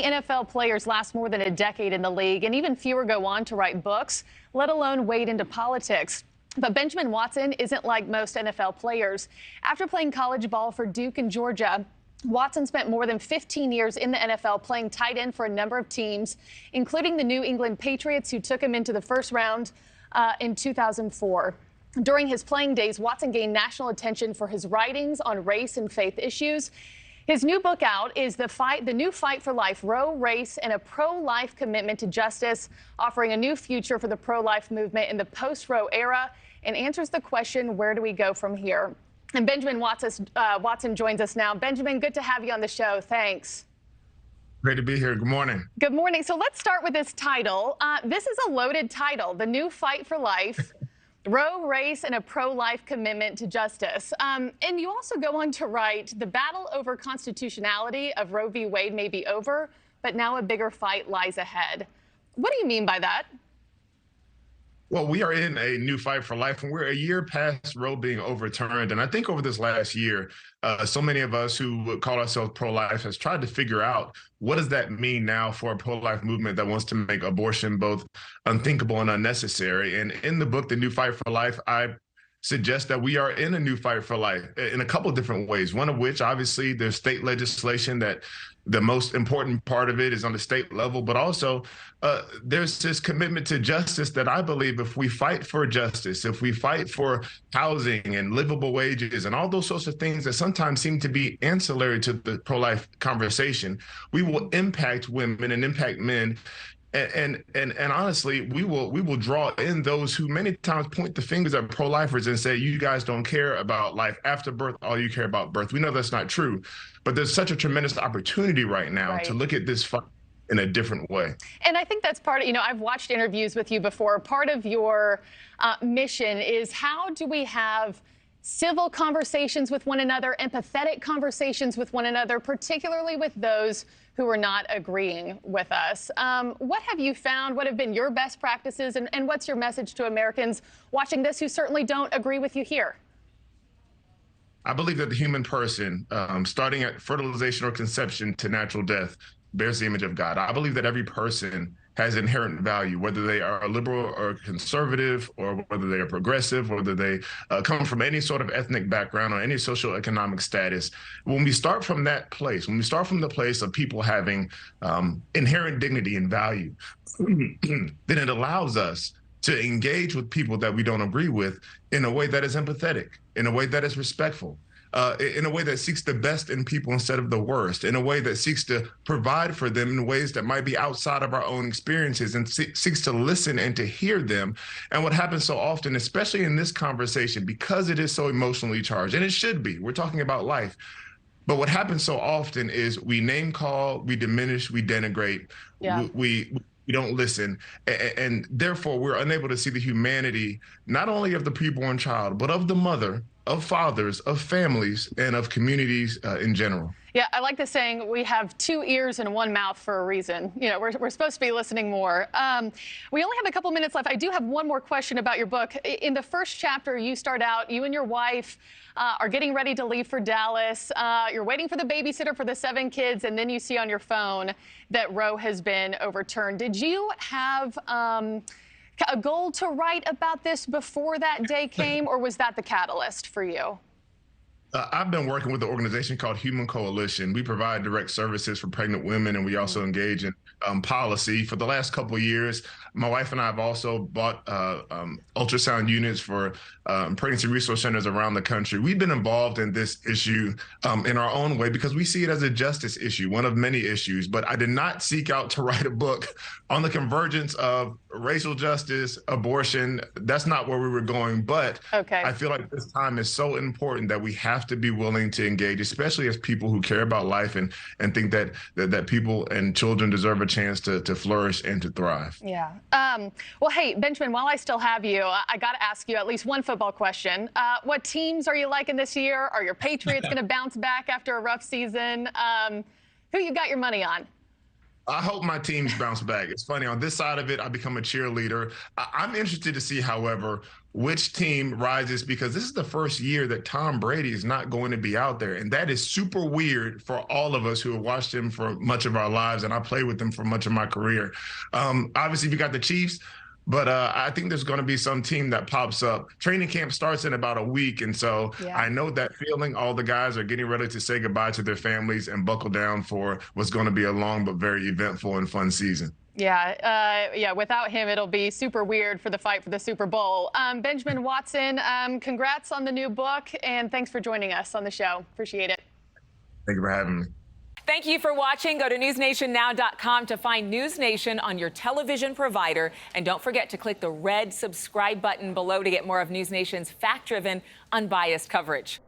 many NFL players last more than a decade in the league, and even fewer go on to write books, let alone wade into politics. But Benjamin Watson isn't like most NFL players. After playing college ball for Duke and Georgia, Watson spent more than 15 years in the NFL playing tight end for a number of teams, including the New England Patriots, who took him into the first round in 2004. During his playing days, Watson gained national attention for his writings on race and faith issues. His new book out is The New Fight for Life, Roe, Race, and a Pro-Life Commitment to Justice, offering a new future for the pro-life movement in the post-Roe era, and answers the question, where do we go from here? And Benjamin Watson joins us now. Benjamin, good to have you on the show. Thanks. Great to be here. Good morning. Good morning. So let's start with this title. This is a loaded title, The New Fight for Life, Roe, Race, and a Pro-Life Commitment to Justice. And you also go on to write, the battle over constitutionality of Roe v. Wade may be over, but now a bigger fight lies ahead. What do you mean by that? Well, we are in a new fight for life, and we're a year past Roe being overturned. And I think over this last year, so many of us who would call ourselves pro-life has tried to figure out, what does that mean now for a pro-life movement that wants to make abortion both unthinkable and unnecessary? And in the book, The New Fight for Life, I suggest that we are in a new fight for life in a couple of different ways. One of which, obviously, there's state legislation that the most important part of it is on the state level, but also there's this commitment to justice that I believe if we fight for justice, if we fight for housing and livable wages and all those sorts of things that sometimes seem to be ancillary to the pro-life conversation, we will impact women and impact men. And honestly, we will draw in those who many times point the fingers at pro-lifers and say, you guys don't care about life after birth, all you care about birth. We know that's not true, but there's such a tremendous opportunity right now to look at this fight in a different way. And I think that's part of, I've watched interviews with you before. Part of your mission is, how do we have civil conversations with one another, empathetic conversations with one another, particularly with those who are not agreeing with us. What have you found? What have been your best practices? And what's your message to Americans watching this who certainly don't agree with you here? I believe that the human person, starting at fertilization or conception to natural death, bears the image of God. I believe that every person has inherent value, whether they are liberal or conservative, or whether they are progressive, whether they come from any sort of ethnic background or any socioeconomic status. When we start from that place, when we start from the place of people having inherent dignity and value, then it allows us to engage with people that we don't agree with in a way that is empathetic, in a way that is respectful, in a way that seeks the best in people instead of the worst, in a way that seeks to provide for them in ways that might be outside of our own experiences, and seeks to listen and to hear them. And what happens so often, especially in this conversation, because it is so emotionally charged, and it should be, we're talking about life, but what happens so often is we name call, we diminish, we denigrate, we don't listen, and therefore we're unable to see the humanity, not only of the preborn child, but of the mother, of fathers, of families, and of communities in general. Yeah, I like the saying, we have two ears and one mouth for a reason. We're supposed to be listening more. We only have a couple minutes left. I do have one more question about your book. In the first chapter, you start out, you and your wife are getting ready to leave for Dallas. You're waiting for the babysitter for the 7 kids, and then you see on your phone that Roe has been overturned. Did you have a goal to write about this before that day came, or was that the catalyst for you? I've been working with an organization called Human Coalition. We provide direct services for pregnant women, and we also engage in policy. For the last couple of years, my wife and I have also bought ultrasound units for pregnancy resource centers around the country. We've been involved in this issue in our own way because we see it as a justice issue, one of many issues. But I did not seek out to write a book on the convergence of racial justice, abortion. That's not where we were going. But I feel like this time is so important that we have to be willing to engage, especially as people who care about life and think that people and children deserve a chance to flourish and to thrive. Yeah. Well, hey, Benjamin, while I still have you, I got to ask you at least one football question. What teams are you liking this year? Are your Patriots going to bounce back after a rough season? Who you got your money on? I hope my teams bounce back. It's funny, on this side of it, I become a cheerleader. I'm interested to see, however, which team rises, because this is the first year that Tom Brady is not going to be out there. And that is super weird for all of us who have watched him for much of our lives. And I played with him for much of my career. Obviously, we got the Chiefs. But I think there's going to be some team that pops up. Training camp starts in about a week. And so I know that feeling. All the guys are getting ready to say goodbye to their families and buckle down for what's going to be a long but very eventful and fun season. Yeah, without him, it'll be super weird for the fight for the Super Bowl. Benjamin Watson, congrats on the new book, and thanks for joining us on the show. Appreciate it. Thank you for having me. Thank you for watching. Go to newsnationnow.com to find NewsNation on your television provider. And don't forget to click the red subscribe button below to get more of NewsNation's fact-driven, unbiased coverage.